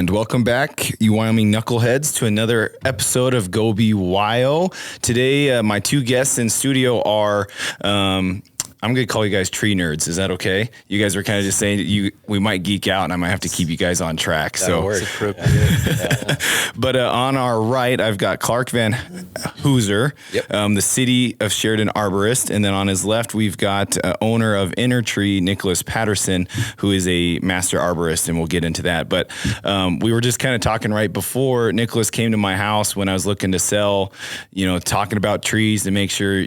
And welcome back, you Wyoming knuckleheads, to another episode of Go Be Wyo. Today, my two guests in studio are, I'm going to call you guys tree nerds. Is that okay? You guys were kind of just saying that we might geek out, and I might have to keep you guys on track. That'll work. Yeah. But on our right, I've got Clark Van Hoosier, the city of Sheridan Arborist. And then on his left, we've got owner of Inner Tree, Nicholas Patterson, who is a master arborist, and we'll get into that. But we were just kind of talking right before Nicholas came to my house when I was looking to sell, talking about trees to make sure,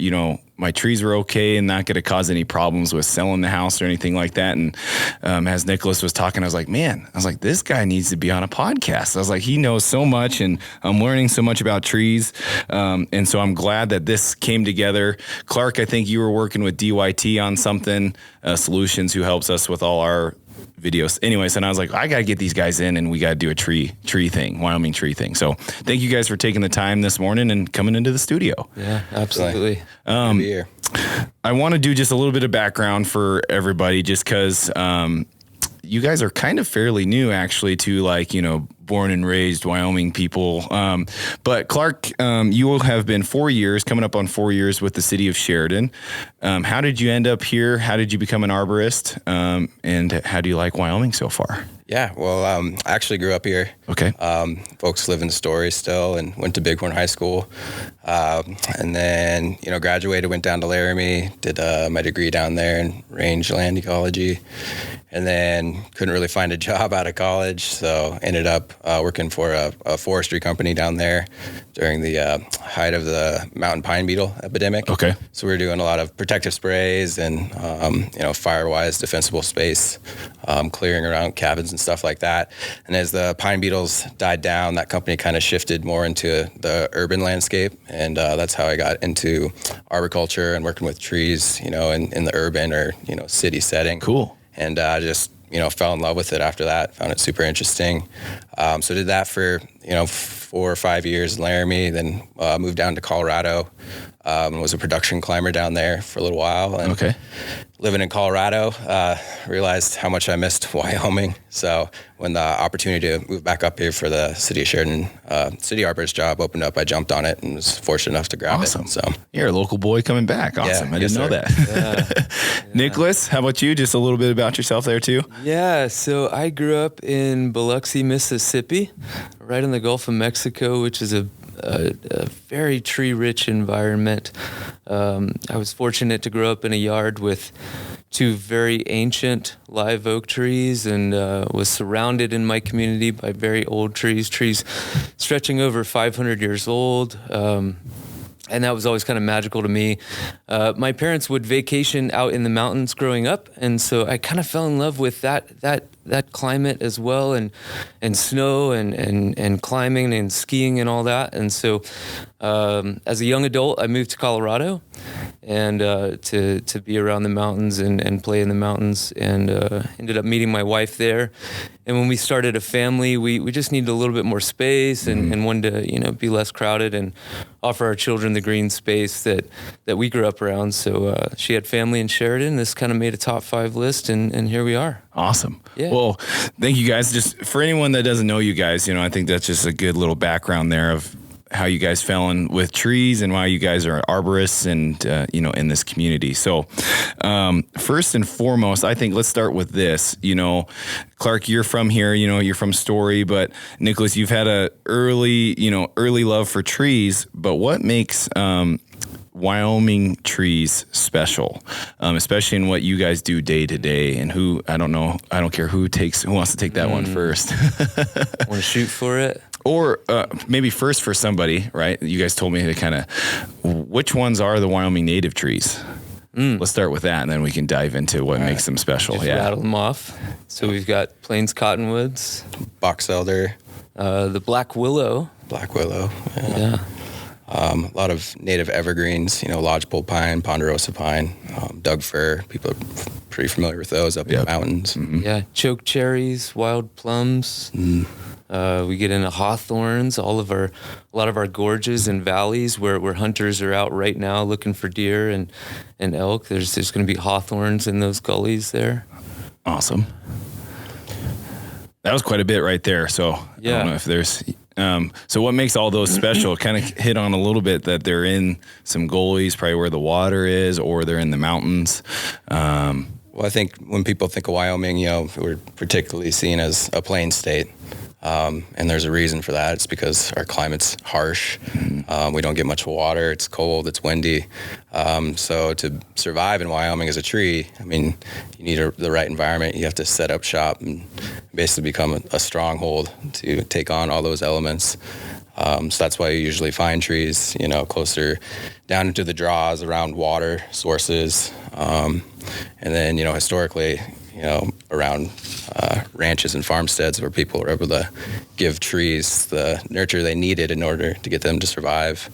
my trees were okay and not going to cause any problems with selling the house or anything like that. And as Nicholas was talking, I was like, this guy needs to be on a podcast. I was like, he knows so much, and I'm learning so much about trees. And so I'm glad that this came together. Clark, I think you were working with DYT on something, Solutions, who helps us with all our videos. Anyways, and I was like, I got to get these guys in, and we got to do a tree thing, Wyoming tree thing. So thank you guys for taking the time this morning and coming into the studio. Yeah, absolutely. I want to do just a little bit of background for everybody, just because you guys are kind of fairly new, actually, to born and raised Wyoming people. But Clark, you will have been 4 years, coming up on 4 years with the city of Sheridan. How did you end up here? How did you become an arborist? And how do you like Wyoming so far? Yeah, well, I actually grew up here. Okay. Folks live in Story still, and went to Bighorn High School. And then, graduated, went down to Laramie, did my degree down there in rangeland ecology, and then couldn't really find a job out of college, so ended up working for a forestry company down there during the height of the mountain pine beetle epidemic. Okay. So we were doing a lot of protective sprays and, fire-wise defensible space, clearing around cabins and stuff like that. And as the pine beetles died down, that company kind of shifted more into the urban landscape, and that's how I got into arboriculture and working with trees, in the urban or, city setting. Cool. And just, fell in love with it after that, found it super interesting. So did that for, 4 or 5 years in Laramie, then moved down to Colorado, and was a production climber down there for a little while. And okay. Living in Colorado, realized how much I missed Wyoming. So when the opportunity to move back up here for the city of Sheridan city arborist job opened up, I jumped on it and was fortunate enough to grab awesome. it. So you're a local boy coming back. Awesome. Yeah, I didn't know that. Yeah. Nicholas, how about you? Just a little bit about yourself there too. Yeah, so I grew up in Biloxi, Mississippi, right in the Gulf of Mexico, which is a very tree-rich environment. I was fortunate to grow up in a yard with 2 very ancient live oak trees, and was surrounded in my community by very old trees stretching over 500 years old. And that was always kind of magical to me. My parents would vacation out in the mountains growing up, and so I kind of fell in love with that climate as well, and snow and climbing and skiing and all that. And so as a young adult, I moved to Colorado and to be around the mountains and play in the mountains, and ended up meeting my wife there. And when we started a family, we just needed a little bit more space and wanted to be less crowded and offer our children the green space that we grew up around. So she had family in Sheridan. This kind of made a top 5 list, and here we are. Awesome. Yeah. Well, thank you guys. Just for anyone that doesn't know you guys, I think that's just a good little background there of how you guys fell in with trees and why you guys are arborists and, in this community. So first and foremost, I think let's start with this. Clark, you're from here, you're from Story, but Nicholas, you've had a early love for trees, but what makes Wyoming trees special, especially in what you guys do day to day? And I don't care who wants to take that one first. Want to shoot for it? Or maybe first for somebody, right? You guys told me to kind of, which ones are the Wyoming native trees? Let's start with that, and then we can dive into what makes them special. Just rattle them off. So we've got Plains cottonwoods, box elder, the black willow. Yeah. A lot of native evergreens, lodgepole pine, ponderosa pine, Doug fir. People are pretty familiar with those up in the mountains. Mm-hmm. Yeah, choke cherries, wild plums. We get into hawthorns, a lot of our gorges and valleys where hunters are out right now looking for deer and elk. There's going to be hawthorns in those gullies there. Awesome. That was quite a bit right there. So I don't know if there's, so what makes all those special? Kind of hit on a little bit that they're in some gullies, probably where the water is, or they're in the mountains. Well, I think when people think of Wyoming, we're particularly seen as a plain state. And there's a reason for that. It's because our climate's harsh. We don't get much water. It's cold. It's windy. So to survive in Wyoming as a tree, I mean, you need the right environment. You have to set up shop and basically become a stronghold to take on all those elements. So that's why you usually find trees, closer down into the draws around water sources. And then, historically, around ranches and farmsteads where people were able to give trees the nurture they needed in order to get them to survive.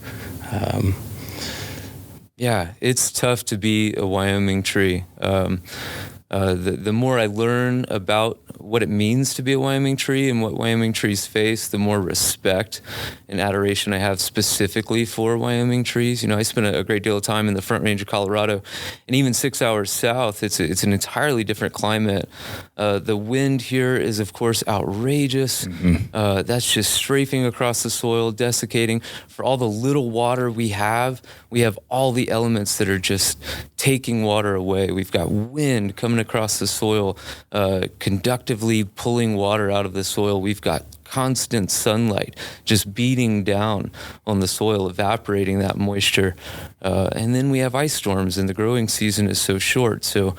Yeah, it's tough to be a Wyoming tree. The more I learn about what it means to be a Wyoming tree and what Wyoming trees face, the more respect and adoration I have specifically for Wyoming trees. I spent a great deal of time in the Front Range of Colorado, and even 6 hours south, it's an entirely different climate. The wind here is, of course, outrageous. That's just strafing across the soil, desiccating. For all the little water we have all the elements that are just taking water away. We've got wind coming across the soil, conductively pulling water out of the soil. We've got constant sunlight just beating down on the soil, evaporating that moisture. And then we have ice storms, and the growing season is so short. So,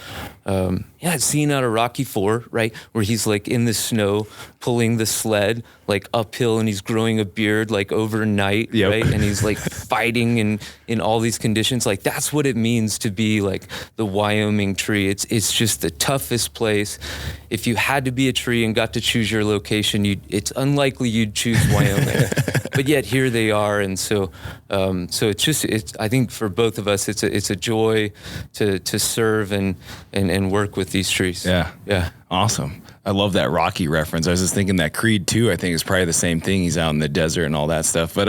it's seen out of Rocky IV, right, where he's like in the snow pulling the sled like uphill, and he's growing a beard like overnight, right? And he's like fighting in all these conditions. Like, that's what it means to be like the Wyoming tree. It's just the toughest place. If you had to be a tree and got to choose your location, it's unlikely you'd choose Wyoming. But yet here they are, and so I think for both of us, it's a joy to serve and work with these trees. Yeah. Awesome. I love that Rocky reference. I was just thinking that Creed 2, I think, is probably the same thing. He's out in the desert and all that stuff. But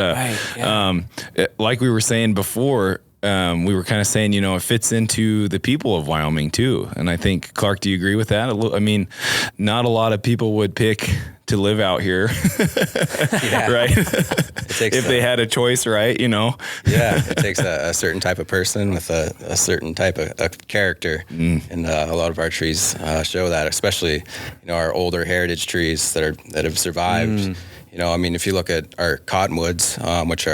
like we were saying before, we were kind of saying, it fits into the people of Wyoming too. And I think, Clark, do you agree with that? I mean, not a lot of people would pick to live out here, right? If they had a choice, right? Yeah, it takes a certain type of person with a certain type of character. And a lot of our trees show that, especially, our older heritage trees that have survived. If you look at our cottonwoods, which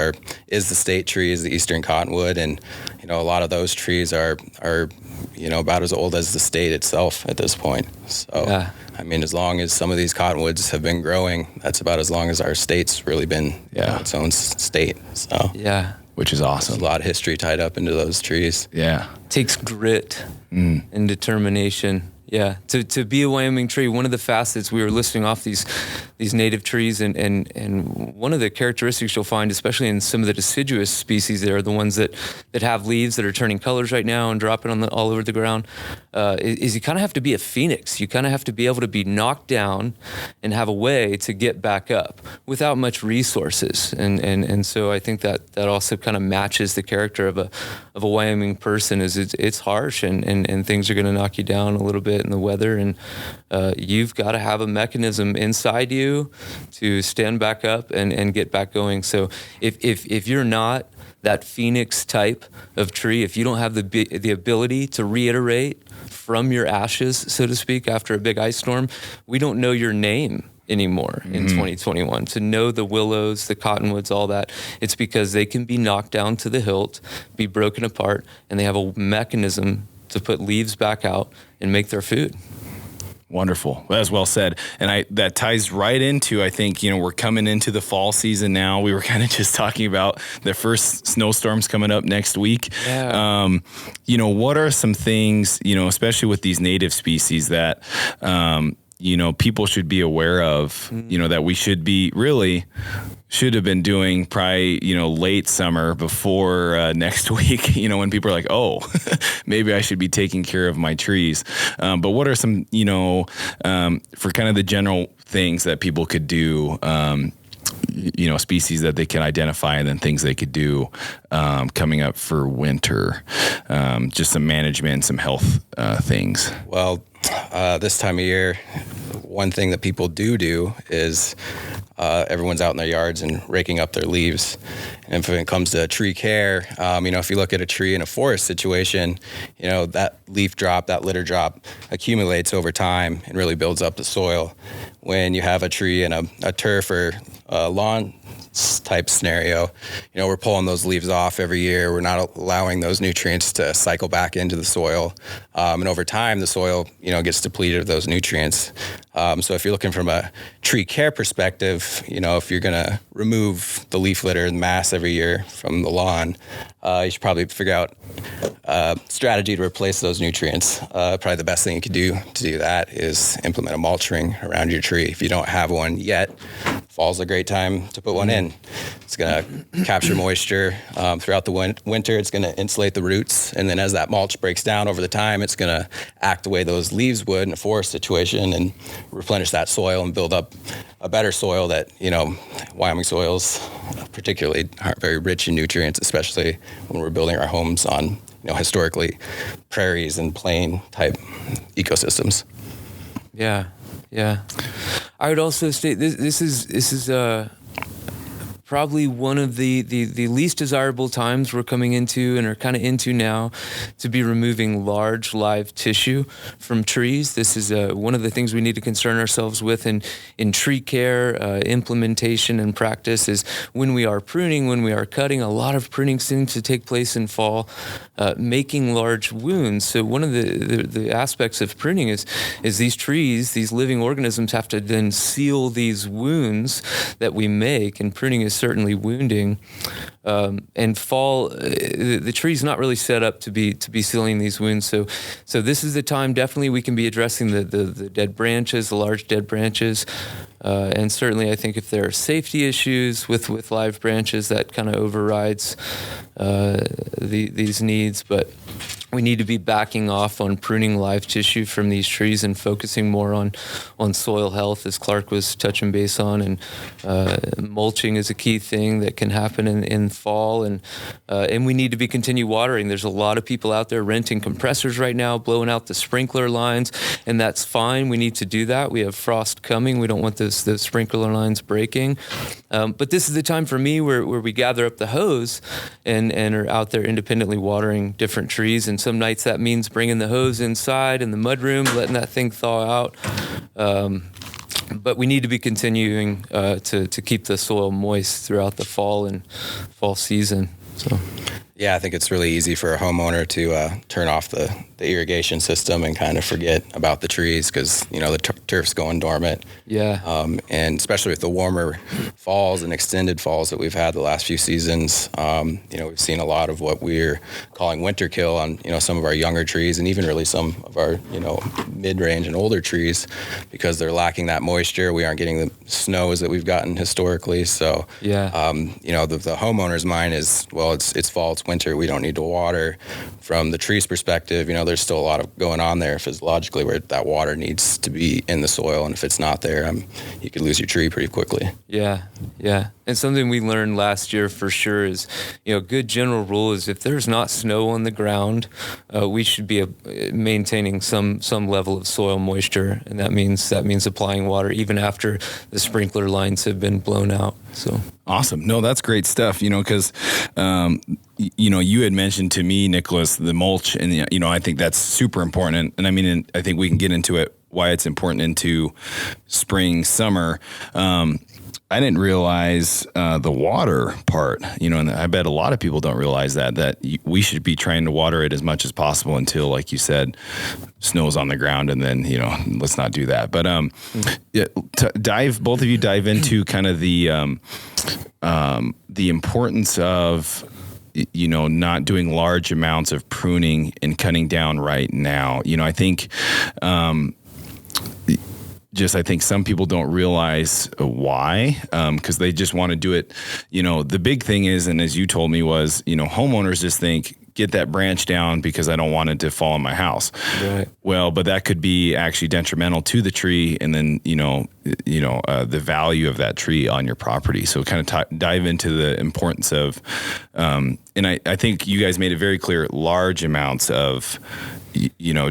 is the state tree, is the eastern cottonwood, and a lot of those trees are about as old as the state itself at this point. So, as long as some of these cottonwoods have been growing, that's about as long as our state's really been its own state. So which is awesome. There's a lot of history tied up into those trees. Yeah, it takes grit and determination. Yeah, to be a Wyoming tree, one of the facets, we were listing off these native trees, and one of the characteristics you'll find, especially in some of the deciduous species there, the ones that have leaves that are turning colors right now and dropping all over the ground, is you kind of have to be a phoenix. You kind of have to be able to be knocked down and have a way to get back up without much resources. And so I think that also kind of matches the character of a Wyoming person. Is it's harsh and things are going to knock you down a little bit in the weather, and you've got to have a mechanism inside you to stand back up and get back going. So if you're not that phoenix type of tree, if you don't have the ability to reiterate from your ashes, so to speak, after a big ice storm, we don't know your name anymore in 2021. To know the willows, the cottonwoods, all that, it's because they can be knocked down to the hilt, be broken apart, and they have a mechanism to put leaves back out and make their food. Wonderful. Well, that's well said. And that ties right into, I think, we're coming into the fall season now. We were kind of just talking about the first snowstorms coming up next week. Yeah. What are some things, especially with these native species that, people should be aware of, that we should have been doing probably, late summer before next week, when people are like, oh, maybe I should be taking care of my trees. But what are some, for kind of the general things that people could do, species that they can identify, and then things they could do coming up for winter. Just some management, some health things. Well, this time of year, one thing that people do is everyone's out in their yards and raking up their leaves. And if it comes to tree care, if you look at a tree in a forest situation, that leaf drop, that litter drop accumulates over time and really builds up the soil. When you have a tree in a turf or a lawn type scenario, we're pulling those leaves off every year. We're not allowing those nutrients to cycle back into the soil. And over time, the soil, gets depleted of those nutrients. So if you're looking from a tree care perspective, if you're going to remove the leaf litter and mass every year from the lawn, you should probably figure out a strategy to replace those nutrients. Probably the best thing you could do to do that is implement a mulch ring around your tree. If you don't have one yet, fall's a great time to put one in. It's going to capture moisture throughout the winter. It's going to insulate the roots. And then as that mulch breaks down over the time, it's going to act the way those leaves would in a forest situation and replenish that soil and build up a better soil that, Wyoming soils particularly aren't very rich in nutrients, especially when we're building our homes on, historically prairies and plain type ecosystems. Yeah. I would also state this is probably one of the least desirable times we're coming into and are kind of into now to be removing large live tissue from trees. This is one of the things we need to concern ourselves with in tree care, implementation and practice is when we are pruning, when we are cutting. A lot of pruning seems to take place in fall, making large wounds. So one of the aspects of pruning is these trees, these living organisms have to then seal these wounds that we make, and pruning is certainly wounding. And fall, the tree's not really set up to be sealing these wounds. So this is the time definitely we can be addressing the dead branches, the large dead branches. And certainly I think if there are safety issues with live branches, that kind of overrides these needs. But we need to be backing off on pruning live tissue from these trees and focusing more on soil health, as Clark was touching base on. And mulching is a key thing that can happen in fall. And we need to continue watering. There's a lot of people out there renting compressors right now, blowing out the sprinkler lines, and that's fine. We need to do that. We have frost coming. We don't want those sprinkler lines breaking. But this is the time for me where we gather up the hose and are out there independently watering different trees. And some nights that means bringing the hose inside in the mudroom, letting that thing thaw out. But we need to be continuing to keep the soil moist throughout the fall season. So. Yeah, I think it's really easy for a homeowner to turn off the irrigation system and kind of forget about the trees because, the turf's going dormant. Yeah. And especially with the warmer falls and extended falls that we've had the last few seasons, we've seen a lot of what we're calling winter kill on, some of our younger trees and even really some of our, mid-range and older trees because they're lacking that moisture. We aren't getting the snows that we've gotten historically. So, yeah. The homeowner's mind is, well, it's fall, it's winter, we don't need to water. From the tree's perspective, there's still a lot of going on there physiologically where that water needs to be in the soil, and if it's not there, you could lose your tree pretty quickly. Yeah. And something we learned last year for sure is, good general rule is if there's not snow on the ground, we should be maintaining some level of soil moisture, and that means applying water even after the sprinkler lines have been blown out. So awesome. No, that's great stuff. Because you had mentioned to me, Nicholas, the mulch, and I think that's super important. And I think we can get into it why it's important into spring, summer. I didn't realize the water part, and I bet a lot of people don't realize that we should be trying to water it as much as possible until, like you said, snow's on the ground, and then, let's not do that. But both of you dive into kind of the importance of, not doing large amounts of pruning and cutting down right now. I think, I think some people don't realize why, because they just want to do it. The big thing is, and as you told me was, homeowners just think get that branch down because I don't want it to fall on my house. Right. Well, but that could be actually detrimental to the tree, and then the value of that tree on your property. So kind of dive into the importance of, and I think you guys made it very clear, large amounts of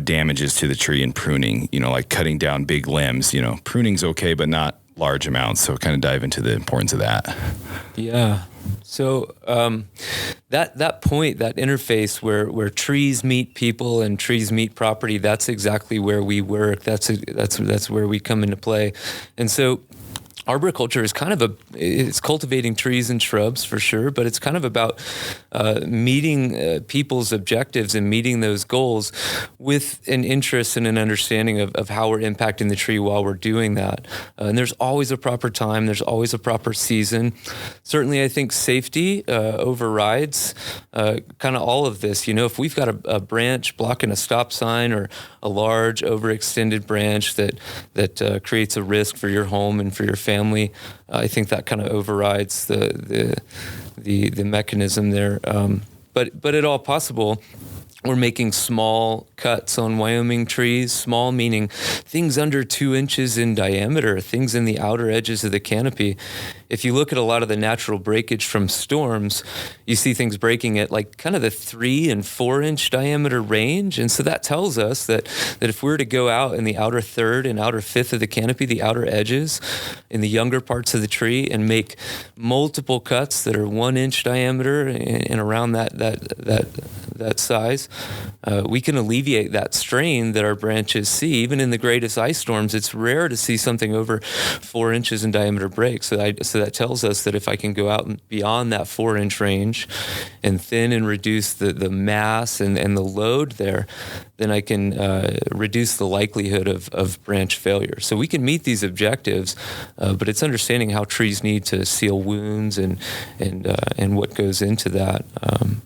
damages to the tree and pruning. Like cutting down big limbs. Pruning's okay, but not large amounts. So kind of dive into the importance of that. Yeah. So that point, that interface where trees meet people and trees meet property, that's exactly where we work. That's where we come into play. And so arboriculture is kind of it's cultivating trees and shrubs for sure, but it's kind of about meeting people's objectives and meeting those goals with an interest and an understanding of how we're impacting the tree while we're doing that. And there's always a proper time. There's always a proper season. Certainly, I think safety overrides kind of all of this. If we've got a branch blocking a stop sign or a large overextended branch that creates a risk for your home and for your family, I think that kind of overrides the mechanism there. But at all possible, we're making small cuts on Wyoming trees, small meaning things under 2 inches in diameter, things in the outer edges of the canopy. If you look at a lot of the natural breakage from storms, you see things breaking at like kind of the 3 and 4 inch diameter range. And so that tells us that if we were to go out in the outer third and outer fifth of the canopy, the outer edges in the younger parts of the tree, and make multiple cuts that are 1 inch diameter and around that size, we can alleviate that strain that our branches see. Even in the greatest ice storms, it's rare to see something over 4 inches in diameter break. So that tells us that if I can go out and beyond that 4 inch range and thin and reduce the mass and the load there, then I can reduce the likelihood of branch failure. So we can meet these objectives, but it's understanding how trees need to seal wounds and what goes into that.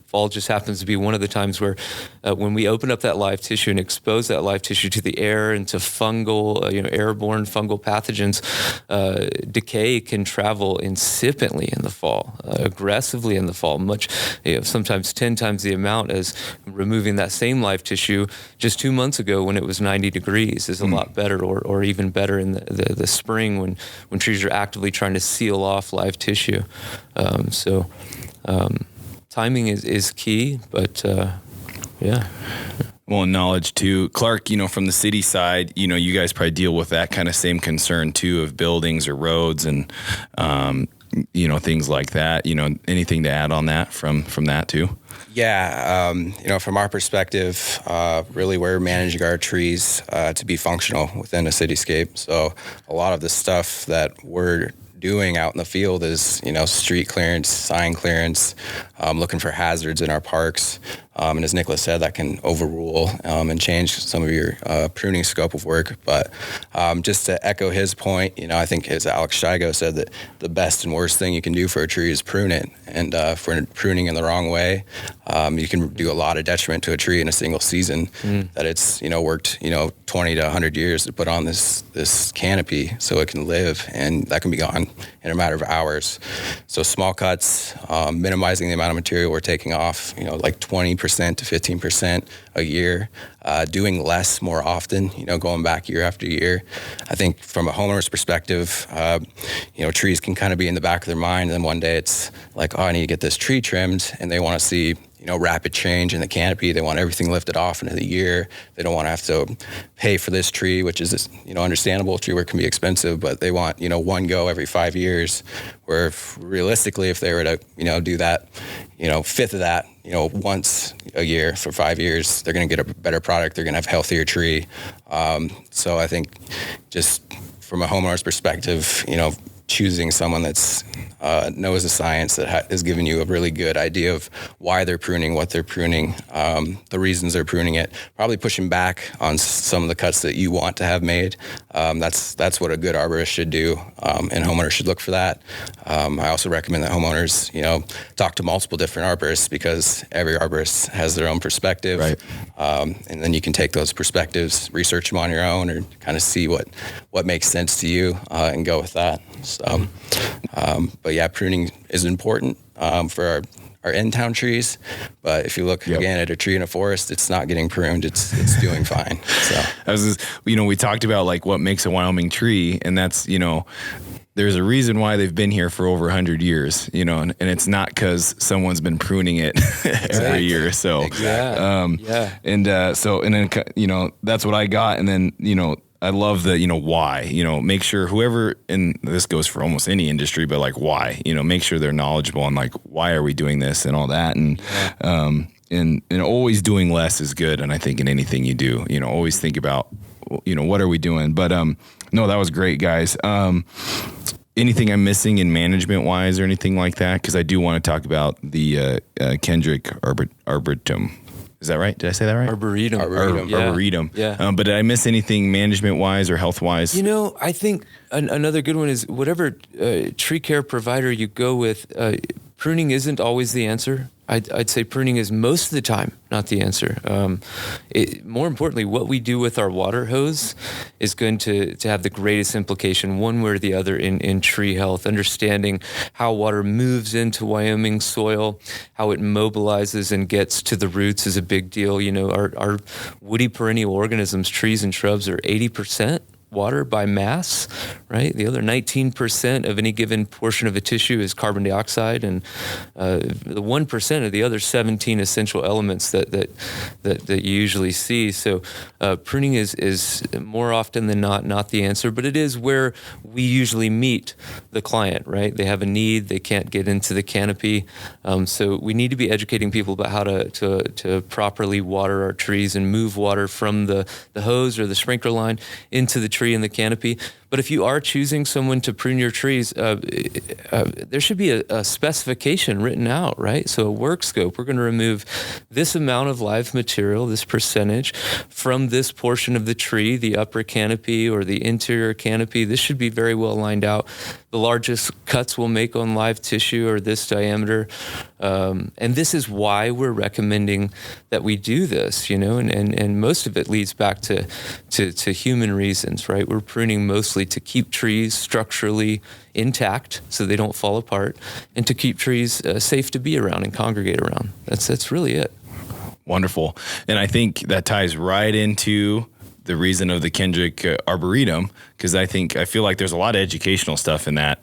Fall just happens to be one of the times where when we open up that live tissue and expose that live tissue to the air and to fungal, airborne fungal pathogens, decay can travel incipiently in the fall, aggressively in the fall, much, sometimes 10 times the amount as removing that same live tissue just 2 months ago when it was 90 degrees is a lot better, or even better in the spring when trees are actively trying to seal off live tissue. Timing is key, but yeah. Well, knowledge too. Clark, from the city side, you guys probably deal with that kind of same concern too, of buildings or roads and, things like that. Anything to add on that from that too? Yeah. From our perspective, really we're managing our trees to be functional within a cityscape. So a lot of the stuff that we're doing out in the field is, street clearance, sign clearance, looking for hazards in our parks. And as Nicholas said, that can overrule and change some of your pruning scope of work. But just to echo his point, I think as Alex Shigo said, that the best and worst thing you can do for a tree is prune it. And if we're pruning in the wrong way, you can do a lot of detriment to a tree in a single season. That it's worked 20 to 100 years to put on this canopy so it can live, and that can be gone in a matter of hours. So small cuts, minimizing the amount of material we're taking off, like 20% to 15% a year, doing less more often, going back year after year. I think from a homeowner's perspective, trees can kind of be in the back of their mind, and then one day it's like, oh, I need to get this tree trimmed, and they want to see rapid change in the canopy. They want everything lifted off into the year. They don't want to have to pay for this tree, which is, understandable. Tree work can be expensive, but they want, one go every 5 years, where realistically, if they were to, do that, fifth of that, once a year for 5 years, they're going to get a better product. They're going to have a healthier tree. So I think just from a homeowner's perspective, choosing someone that's knows the science, that is giving you a really good idea of why they're pruning, what they're pruning, the reasons they're pruning it, probably pushing back on some of the cuts that you want to have made. That's what a good arborist should do, and homeowners should look for that. I also recommend that homeowners, talk to multiple different arborists, because every arborist has their own perspective. Right. And then you can take those perspectives, research them on your own, or kind of see what makes sense to you, and go with that. So, but yeah, pruning is important for are in-town trees. But if you look again at a tree in a forest, it's not getting pruned. It's doing fine. So we talked about like what makes a Wyoming tree, and that's, there's a reason why they've been here for over 100 years, and it's not because someone's been pruning it every year. So, and then, that's what I got. And then, I love the, why, make sure whoever, and this goes for almost any industry, but like why, make sure they're knowledgeable on like, why are we doing this and all that. And, and always doing less is good. And I think in anything you do, always think about, what are we doing? But, no, that was great, guys. Anything I'm missing in management wise or anything like that? Because I do want to talk about the Kendrick Arboretum. Is that right? Did I say that right? Arboretum. Arboretum. Yeah. But did I miss anything management wise or health wise? I think another good one is whatever tree care provider you go with, pruning isn't always the answer. I'd say pruning is most of the time not the answer. More importantly, what we do with our water hose is going to have the greatest implication one way or the other in tree health. Understanding how water moves into Wyoming soil, how it mobilizes and gets to the roots is a big deal. Our woody perennial organisms, trees and shrubs, are 80% water by mass, right? The other 19% of any given portion of a tissue is carbon dioxide, and the 1% of the other 17 essential elements that you usually see. So pruning is more often than not the answer, but it is where we usually meet the client, right? They have a need, they can't get into the canopy, so we need to be educating people about how to properly water our trees and move water from the hose or the sprinkler line into the tree in the canopy. But if you are choosing someone to prune your trees, there should be a specification written out, right? So a work scope. We're going to remove this amount of live material, this percentage, from this portion of the tree, the upper canopy or the interior canopy. This should be very well lined out. The largest cuts we'll make on live tissue are this diameter. And this is why we're recommending that we do this, and most of it leads back to human reasons, right? We're pruning mostly to keep trees structurally intact so they don't fall apart, and to keep trees safe to be around and congregate around. That's really it. Wonderful. And I think that ties right into the reason of the Kendrick Arboretum, because I feel like there's a lot of educational stuff in that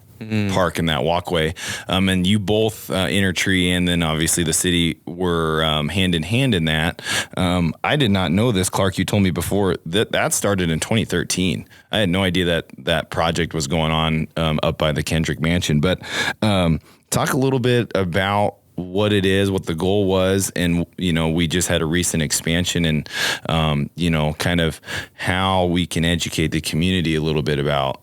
park and that walkway. And you both, Intertree and then obviously the city, were hand in hand in that. I did not know this, Clark. You told me before that started in 2013. I had no idea that project was going on up by the Kendrick Mansion. But talk a little bit about what it is, what the goal was, and we just had a recent expansion, and kind of how we can educate the community a little bit about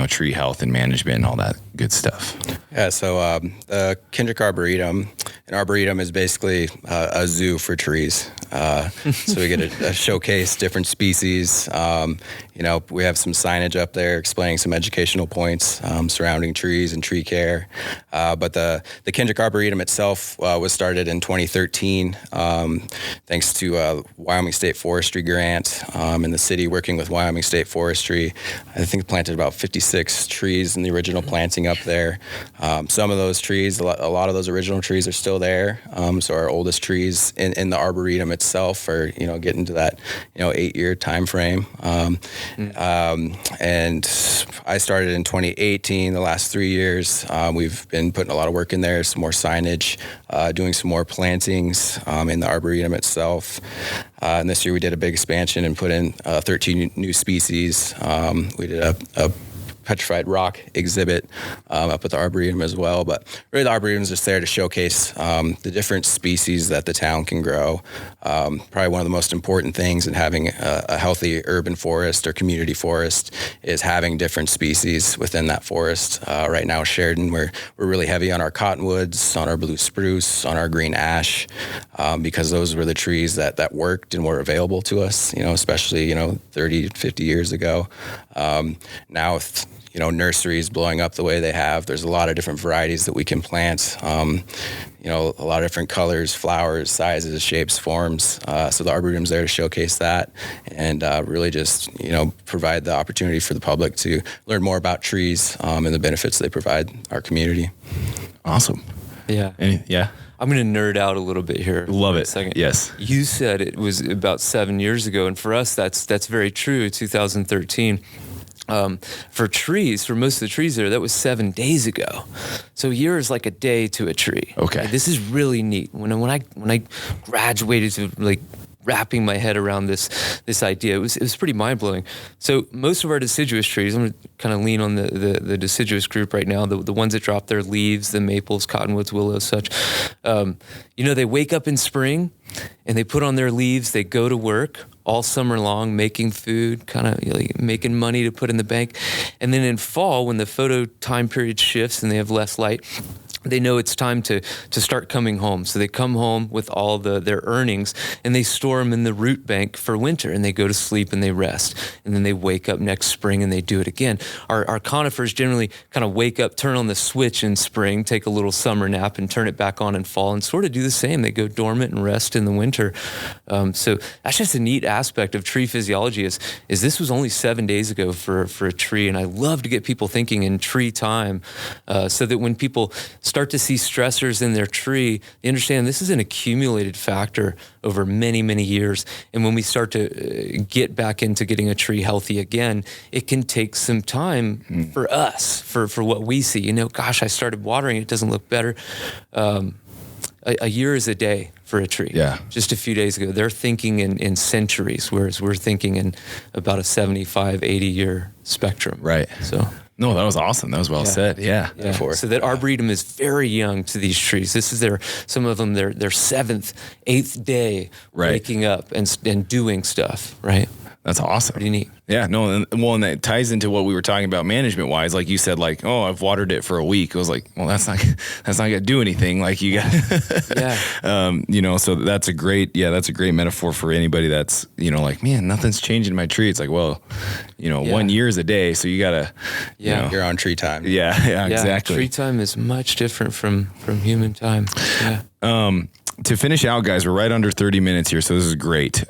tree health and management and all that good stuff. Yeah, so the Kendrick Arboretum, an arboretum is basically a zoo for trees. So we get to showcase different species. We have some signage up there explaining some educational points surrounding trees and tree care. But the Kendrick Arboretum itself was started in 2013 thanks to a Wyoming State Forestry grant, and the city working with Wyoming State Forestry. I think planted about 56 trees in the original planting up there. Some of those trees, a lot of those original trees are still there. So our oldest trees in the Arboretum itself are, getting to that, 8-year time frame. And I started in 2018. The last 3 years, we've been putting a lot of work in there, some more signage, doing some more plantings in the Arboretum itself. And this year we did a big expansion and put in 13 new species. We did a petrified rock exhibit up at the Arboretum as well. But really the Arboretum is just there to showcase the different species that the town can grow. Probably one of the most important things in having a healthy urban forest or community forest is having different species within that forest. Right now, Sheridan, we're really heavy on our cottonwoods, on our blue spruce, on our green ash, because those were the trees that worked and were available to us, especially, 30, 50 years ago. Now with nurseries blowing up the way they have, there's a lot of different varieties that we can plant, a lot of different colors, flowers, sizes, shapes, forms. So the Arboretum's there to showcase that and really just, provide the opportunity for the public to learn more about trees and the benefits they provide our community. Awesome. Yeah. Yeah. I'm going to nerd out a little bit here. Love for it. A second. Yes. You said it was about 7 years ago, and for us, that's very true. 2013. For trees, for most of the trees there, that was 7 days ago. So a year is like a day to a tree. Okay. This is really neat. When I graduated to like wrapping my head around this idea, it was pretty mind blowing. So most of our deciduous trees, I'm going to kind of lean on the deciduous group right now, the ones that drop their leaves, the maples, cottonwoods, willows, such. They wake up in spring and they put on their leaves, they go to work all summer long, making food, kind of making money to put in the bank. And then in fall, when the photo time period shifts and they have less light, they know it's time to start coming home. So they come home with all their earnings and they store them in the root bank for winter, and they go to sleep and they rest. And then they wake up next spring and they do it again. Our conifers generally kind of wake up, turn on the switch in spring, take a little summer nap and turn it back on in fall, and sort of do the same. They go dormant and rest in the winter. So that's just a neat aspect of tree physiology is this was only 7 days ago for a tree. And I love to get people thinking in tree time so that when people start to see stressors in their tree, they understand this is an accumulated factor over many, many years. And when we start to get back into getting a tree healthy again, it can take some time for us, for what we see. Gosh, I started watering, it doesn't look better. A year is a day for a tree. Yeah. Just a few days ago, they're thinking in centuries, whereas we're thinking in about a 75, 80-year spectrum. Right. So... No, that was awesome. That was well said. Yeah. So that arboretum is very young to these trees. This is some of them their 7th, 8th day waking up and doing stuff, right? That's awesome. Pretty neat. Yeah, no, and that ties into what we were talking about management wise. Like you said, like, oh, I've watered it for a week. I was like, well, that's not gonna do anything. Like you got, so that's a great metaphor for anybody that's, like, man, nothing's changing my tree. It's like, well, 1 year is a day. So you gotta, you're on tree time. Yeah, exactly. Tree time is much different from human time. Yeah. To finish out, guys, we're right under 30 minutes here. So this is great.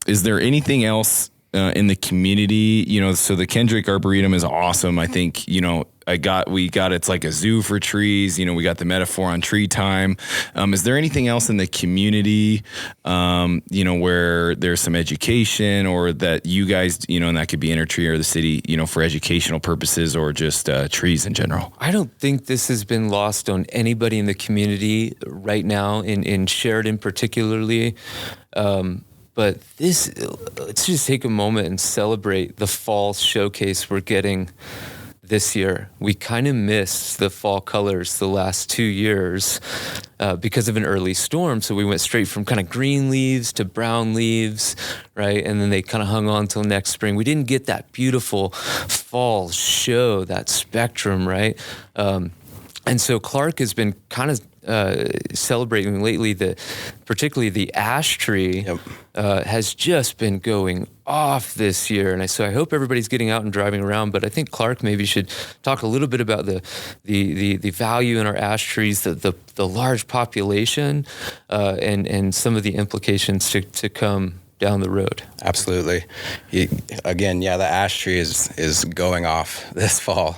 Is there anything else in the community? So the Kendrick Arboretum is awesome. I think, we got it's like a zoo for trees. We got the metaphor on tree time. Is there anything else in the community, where there's some education or that you guys, and that could be Intertree or the city, for educational purposes or just trees in general? I don't think this has been lost on anybody in the community right now, in Sheridan particularly. But let's just take a moment and celebrate the fall showcase we're getting this year. We kind of missed the fall colors the last 2 years because of an early storm. So we went straight from kind of green leaves to brown leaves, right? And then they kind of hung on till next spring. We didn't get that beautiful fall show, that spectrum, right? And so Clark has been kind of celebrating lately particularly the ash tree has just been going off this year. And so I hope everybody's getting out and driving around, but I think Clark maybe should talk a little bit about the value in our ash trees, the large population, and some of the implications to come down the road. Absolutely. Again, the ash tree is going off this fall.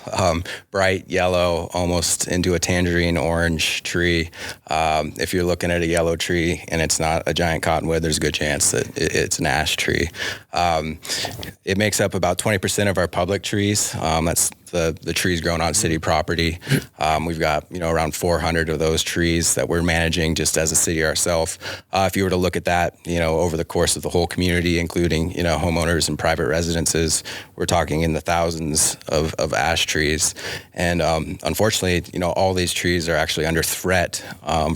Bright yellow, almost into a tangerine orange tree. If you're looking at a yellow tree and it's not a giant cottonwood, there's a good chance that it's an ash tree. It makes up about 20% of our public trees. That's the trees grown on city property. We've got, around 400 of those trees that we're managing just as a city ourselves. If you were to look at that, over the course of the whole community, including, homeowners and private residences, we're talking in the thousands of ash trees. And unfortunately, all these trees are actually under threat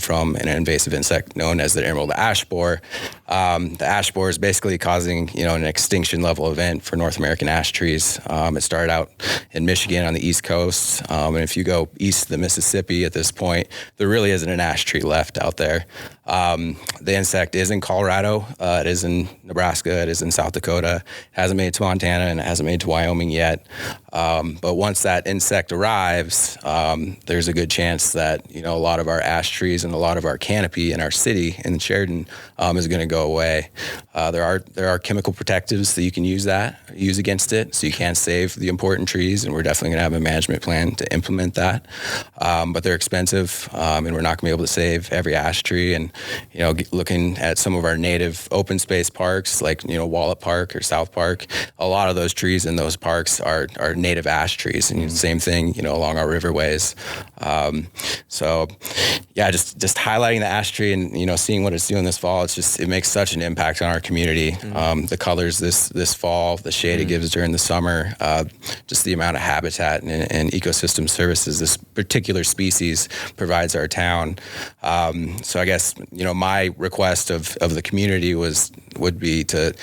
from an invasive insect known as the emerald ash borer. The ash borer is basically causing, an extinction level event for North American ash trees. It started out in Michigan on the East Coast. And if you go east of the Mississippi at this point, there really isn't an ash tree left out there. The insect is in Colorado. It is in Nebraska. It is in South Dakota. It hasn't made it to Montana, and it hasn't made it to Wyoming yet. But once that insect arrives, there's a good chance that, a lot of our ash trees and a lot of our canopy in our city in Sheridan is going to go away. There are chemical protectives that you can use against it, so you can save the important trees, and we're definitely going to have a management plan to implement that. But they're expensive, and we're not going to be able to save every ash tree. And looking at some of our native open space parks, like Wallet Park or South Park, a lot of those trees in those parks are native ash trees, and same thing along our riverways. So yeah, just highlighting the ash tree and seeing what it's doing this fall, it makes such an impact on our community. The colors this fall, the shade it gives during the summer, just the amount of habitat and ecosystem services this particular species provides our town. So I guess my request of the community would be to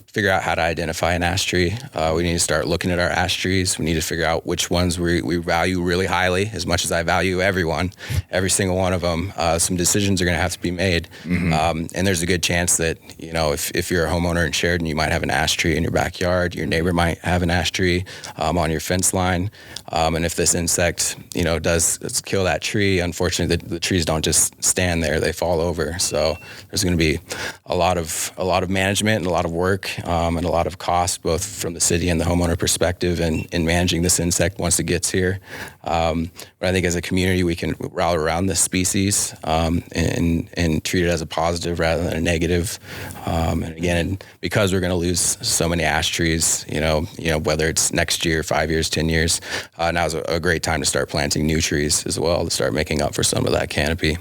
figure out how to identify an ash tree. We need to start looking at our ash trees. We need to figure out which ones we value really highly, as much as I value every single one of them. Some decisions are going to have to be made. And there's a good chance that, if you're a homeowner in Sheridan, you might have an ash tree in your backyard. Your neighbor might have an ash tree on your fence line. And if this insect, does kill that tree, unfortunately, the trees don't just stand there; they fall over. So there's going to be a lot of management and a lot of work and a lot of cost, both from the city and the homeowner perspective, in managing this insect once it gets here. But I think as a community, we can rally around this species and treat it as a positive rather than a negative. And again, because we're going to lose so many ash trees, whether it's next year, 5 years, 10 years, now's a great time to start planting new trees as well, to start making up for some of that canopy.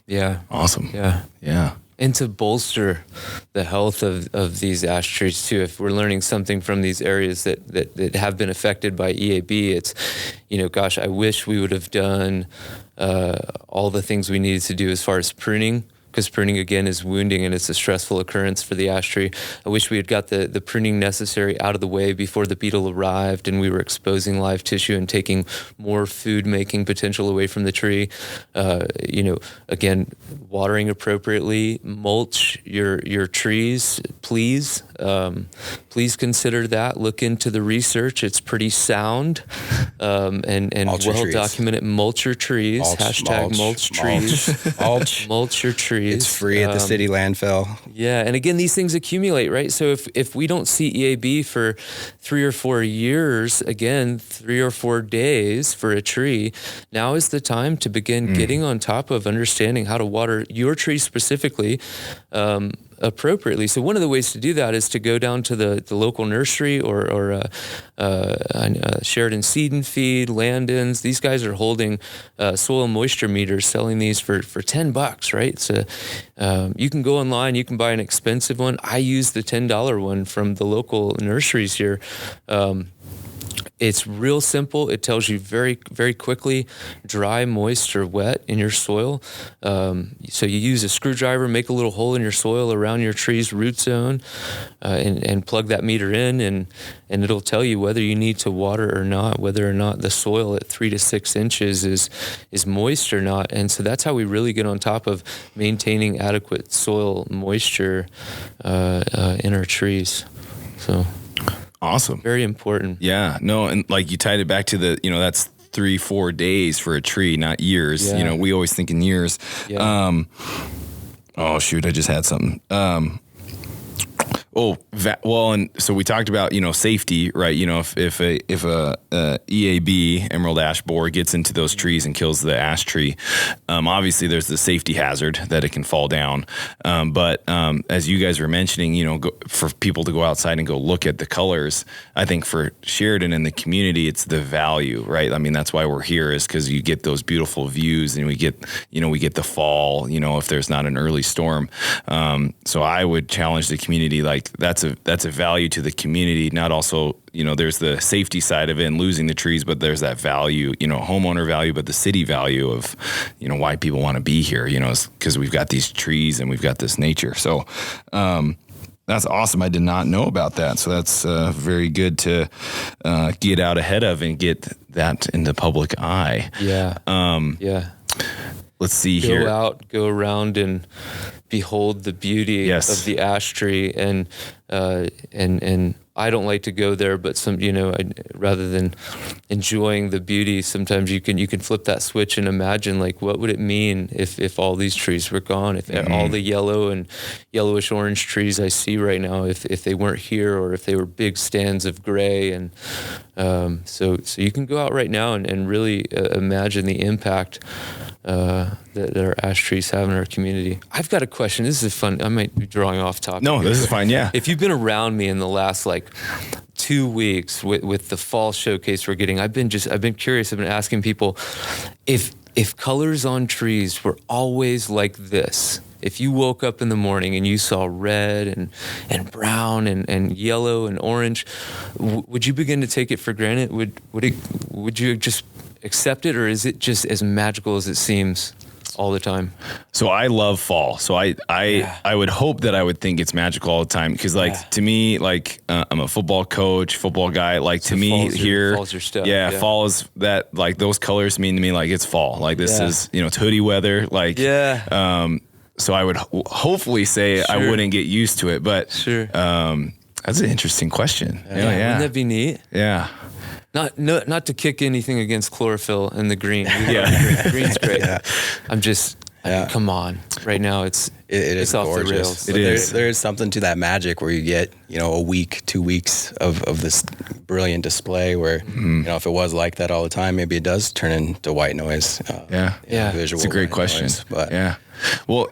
Yeah. Awesome. Yeah. And to bolster the health of these ash trees too, if we're learning something from these areas that have been affected by EAB, it's, gosh, I wish we would have done all the things we needed to do as far as pruning, because pruning, again, is wounding and it's a stressful occurrence for the ash tree. I wish we had got the pruning necessary out of the way before the beetle arrived and we were exposing live tissue and taking more food-making potential away from the tree. Again, watering appropriately, mulch your trees, please. Please consider that. Look into the research. It's pretty sound and well documented. Mulch your trees. # mulch trees. Mulch your trees. It's free at the city landfill. Yeah, and again, these things accumulate, right? So if we don't see EAB for 3 or 4 years, again, 3 or 4 days for a tree, now is the time to begin getting on top of understanding how to water your tree specifically appropriately. So one of the ways to do that is to go down to the local nursery or Sheridan Seed and Feed, Landon's. These guys are holding soil moisture meters, selling these for $10, right? So you can go online, you can buy an expensive one. I use the $10 one from the local nurseries here. It's real simple. It tells you very, very quickly, dry, moist, or wet in your soil. So you use a screwdriver, make a little hole in your soil around your tree's root zone, and plug that meter in, and it'll tell you whether you need to water or not, whether or not the soil at 3 to 6 inches is moist or not. And so that's how we really get on top of maintaining adequate soil moisture in our trees. So. Awesome. Very important. Yeah. No, and like you tied it back to that's 3-4 days for a tree, not years. Yeah. We always think in years. Yeah. Oh shoot, I just had something. And so we talked about, safety, right? If a EAB, emerald ash borer, gets into those trees and kills the ash tree, obviously there's the safety hazard that it can fall down. But as you guys were mentioning, for people to go outside and go look at the colors, I think for Sheridan and the community, it's the value, right? I mean, that's why we're here, is because you get those beautiful views, and we get the fall, if there's not an early storm. So I would challenge the community, like, that's a value to the community, not also, there's the safety side of it and losing the trees, but there's that value, homeowner value, but the city value of, why people want to be here, is because we've got these trees and we've got this nature. So, that's awesome. I did not know about that. So that's very good to get out ahead of and get that in the public eye. Yeah. Yeah. let's see here. Go around and behold the beauty of the ash tree, and I don't like to go there, but rather than enjoying the beauty, sometimes you can flip that switch and imagine, like, what would it mean if all these trees were gone, if all the yellow and yellowish orange trees I see right now, if they weren't here, or if they were big stands of gray. And so you can go out right now and really imagine the impact that our ash trees have in our community. I've got a question. This is fun. I might be drawing off topic. No, this is fine. Yeah. If you've been around me in the last 2 weeks with the fall showcase we're getting, I've been curious. I've been asking people if colors on trees were always like this. If you woke up in the morning and you saw red and brown and yellow and orange, would you begin to take it for granted? Would you just accept it, or is it just as magical as it seems all the time? So I love fall. So I would hope that I would think it's magical all the time, because to me, I'm a football coach, football guy. To me here, fall's your stuff. Fall is that, those colors mean to me it's fall. This is, it's hoodie weather. So I would hopefully say I wouldn't get used to it, but that's an interesting question. Yeah. Wouldn't that be neat? Yeah. Not to kick anything against chlorophyll and the green. Green's great. Come on. Right now it's off gorgeous. the rails. It is. There is something to that magic where you get, a week, 2 weeks of this brilliant display where, if it was like that all the time, maybe it does turn into white noise. Visual. It's a great question. Noise, but well,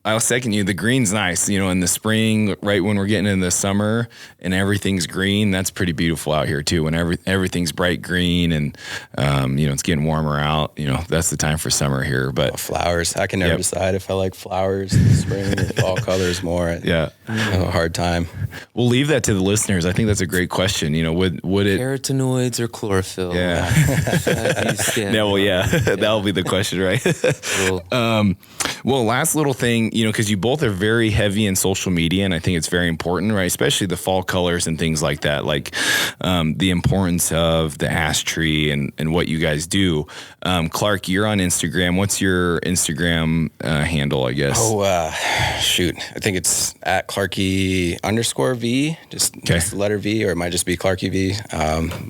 I'll second you. The green's nice, in the spring, right when we're getting into the summer and everything's green. That's pretty beautiful out here too. When everything's bright green and, it's getting warmer out, that's the time for summer here. But flowers, I can never decide if I like flowers in the spring or fall colors more. I have a hard time. We'll leave that to the listeners. I think that's a great question. Would it carotenoids or chlorophyll? Yeah. That'll be the question, right? Cool. Well, last little thing, because you both are very heavy in social media, and I think it's very important, right? Especially the fall colors and things like that, the importance of the ash tree and what you guys do. Clark, you're on Instagram. What's your Instagram handle, I guess? I think it's at Clarky_V, just the letter V, or it might just be Clarky V.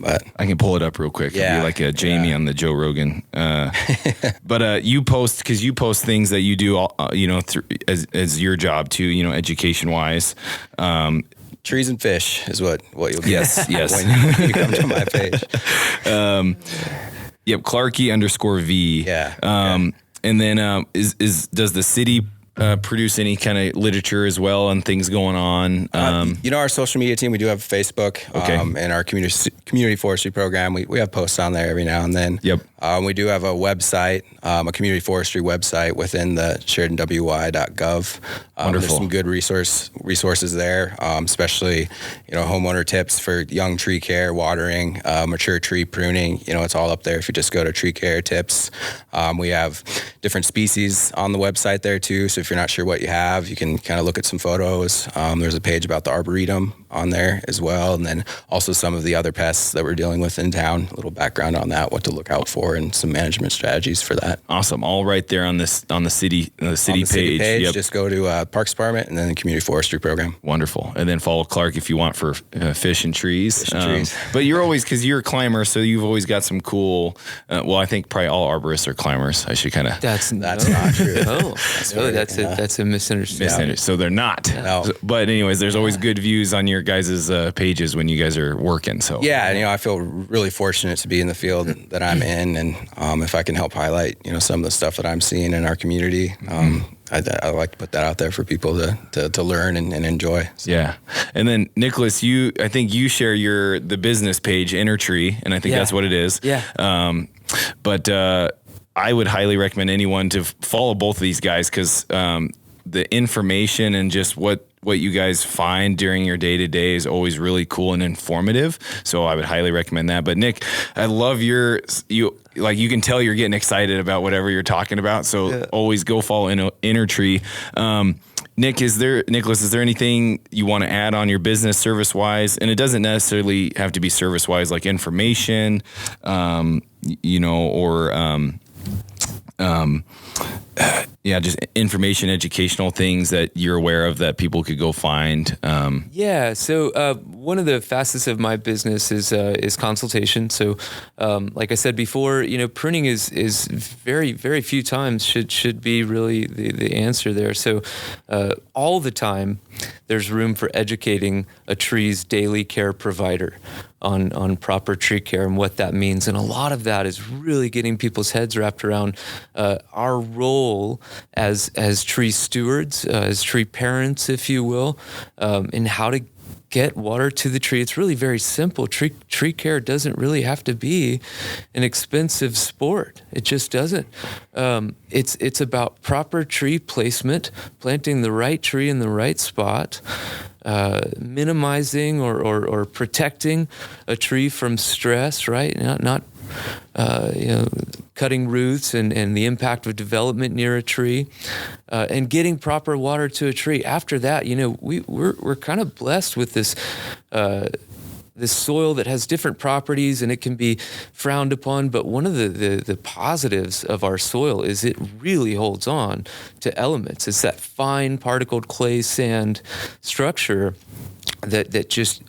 But I can pull it up real quick. It'd be like a Jamie on the Joe Rogan. But you post things that you do, as your job too, education wise. Trees and fish is what you'll get. Yes. when you come to my page. Clarky_V. Yeah. And then does the city produce any kind of literature as well and things going on? Our social media team, we do have Facebook, and our community forestry program. We have posts on there every now and then. Yep. We do have a website, a community forestry website within the SheridanWY.gov. There's some good resources there, especially, homeowner tips for young tree care, watering, mature tree pruning. It's all up there if you just go to tree care tips. We have different species on the website there too. So if you're not sure what you have, you can kind of look at some photos. There's a page about the Arboretum on there as well. And then also some of the other pests that we're dealing with in town, a little background on that, what to look out for, and some management strategies for that. Awesome. All right there on the city page. Yep. Just go to Parks Department and then the Community Forestry Program. Wonderful. And then follow Clark if you want for fish and trees. Trees. But you're always, because you're a climber, so you've always got some cool, I think probably all arborists are climbers. I should kind of... That's not true. That's a misunderstanding. So they're not. No. But anyways, there's always good views on your guys' pages when you guys are working. So I feel really fortunate to be in the field that I'm in, and if I can help highlight some of the stuff that I'm seeing in our community, I like to put that out there for people to learn and enjoy. So. Yeah. And then Nicholas, I think you share the business page, Inner Tree, and I think that's what it is. Yeah. But I would highly recommend anyone to follow both of these guys, because the information and just what you guys find during your day-to-day is always really cool and informative. So I would highly recommend that. But Nick, I love you can tell you're getting excited about whatever you're talking about. So always go follow Inner Tree. Nicholas, is there anything you want to add on your business service-wise? And it doesn't necessarily have to be service-wise, like information, or just information, educational things that you're aware of that people could go find. So one of the facets of my business is consultation. So, like I said before, pruning is very, very few times should be really the answer there. So, all the time, there's room for educating a tree's daily care provider on proper tree care and what that means. And a lot of that is really getting people's heads wrapped around our role as tree stewards, as tree parents, if you will, in how to get water to the tree. It's really very simple. Tree care doesn't really have to be an expensive sport. It just doesn't. It's about proper tree placement, planting the right tree in the right spot, minimizing or protecting a tree from stress, right? Not cutting roots and the impact of development near a tree, and getting proper water to a tree. After that, we're kind of blessed with this soil that has different properties, and it can be frowned upon. But one of the positives of our soil is it really holds on to elements. It's that fine particled clay sand structure that just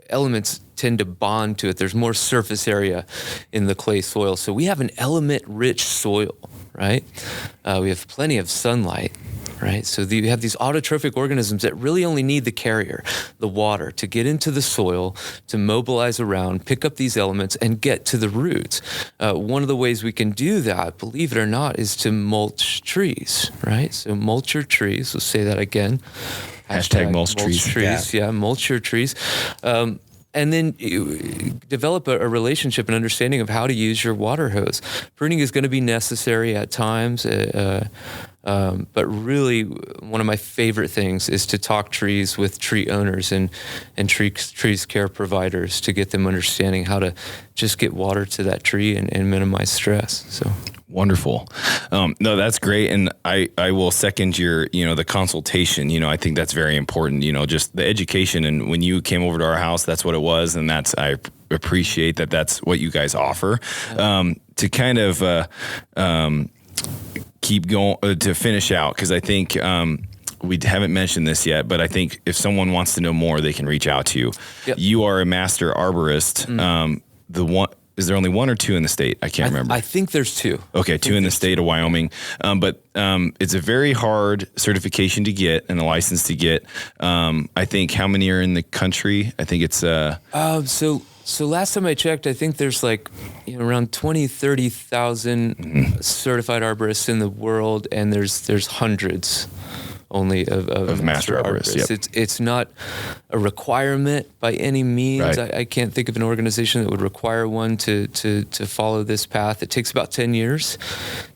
elements tend to bond to it. There's more surface area in the clay soil. So we have an element-rich soil, right? We have plenty of sunlight, right? So you have these autotrophic organisms that really only need the carrier, the water, to get into the soil, to mobilize around, pick up these elements, and get to the roots. One of the ways we can do that, believe it or not, is to mulch trees, right? So mulch your trees. Let's say that again. Hashtag mulch trees. Yeah, mulch your trees. And then you develop a relationship and understanding of how to use your water hose. Pruning is going to be necessary at times, but really one of my favorite things is to talk trees with tree owners and trees care providers to get them understanding how to just get water to that tree and minimize stress. So. Wonderful. No, that's great. And I will second your, the consultation, I think that's very important, just the education. And when you came over to our house, that's what it was. And I appreciate that that's what you guys offer. To kind of keep going, to finish out, because I think we haven't mentioned this yet, but I think if someone wants to know more, they can reach out to you. Yep. You are a master arborist. Is there only one or two in the state? I can't remember. I think there's two. Okay, two in the state of Wyoming. But it's a very hard certification to get and a license to get. I think how many are in the country? I think it's... So last time I checked, I think there's around 30,000 certified arborists in the world, and there's hundreds only of master arborists. Yep. It's not a requirement by any means. Right. I can't think of an organization that would require one to follow this path. It takes about 10 years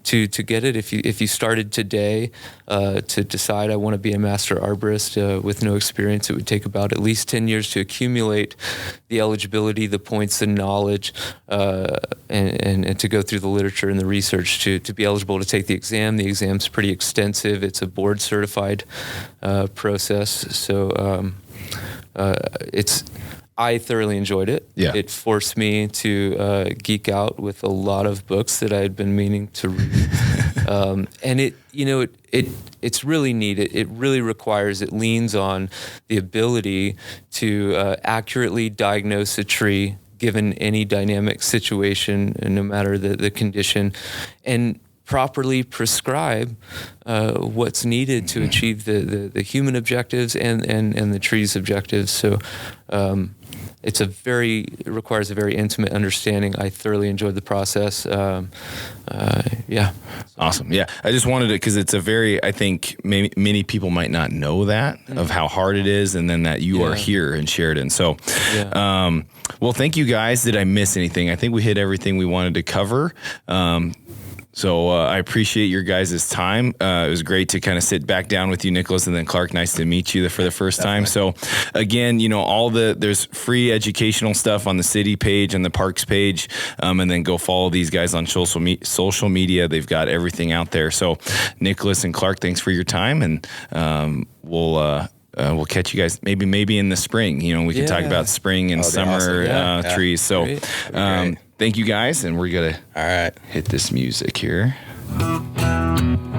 to get it. If you started today to decide I want to be a master arborist with no experience, it would take about at least 10 years to accumulate the eligibility, the points, the knowledge, and to go through the literature and the research to be eligible to take the exam. The exam's pretty extensive. It's a board certified process. So I thoroughly enjoyed it. Yeah. It forced me to geek out with a lot of books that I had been meaning to read. And it's really neat. It really leans on the ability to accurately diagnose a tree given any dynamic situation, and no matter the condition, and properly prescribe what's needed to achieve the human objectives and the tree's objectives. So it requires a very intimate understanding. I thoroughly enjoyed the process. Awesome. Yeah. I just wanted it because it's I think many people might not know that of how hard it is, and then that you are here in Sheridan. So, well, thank you guys. Did I miss anything? I think we hit everything we wanted to cover. So I appreciate your guys' time. It was great to kind of sit back down with you, Nicholas, and then Clark. Nice to meet you for the first time. So again, there's free educational stuff on the city page and the parks page, and then go follow these guys on social media. They've got everything out there. So Nicholas and Clark, thanks for your time, and we'll catch you guys maybe in the spring. We can talk about spring and summer trees. So. Thank you guys, and we're gonna hit this music here. you.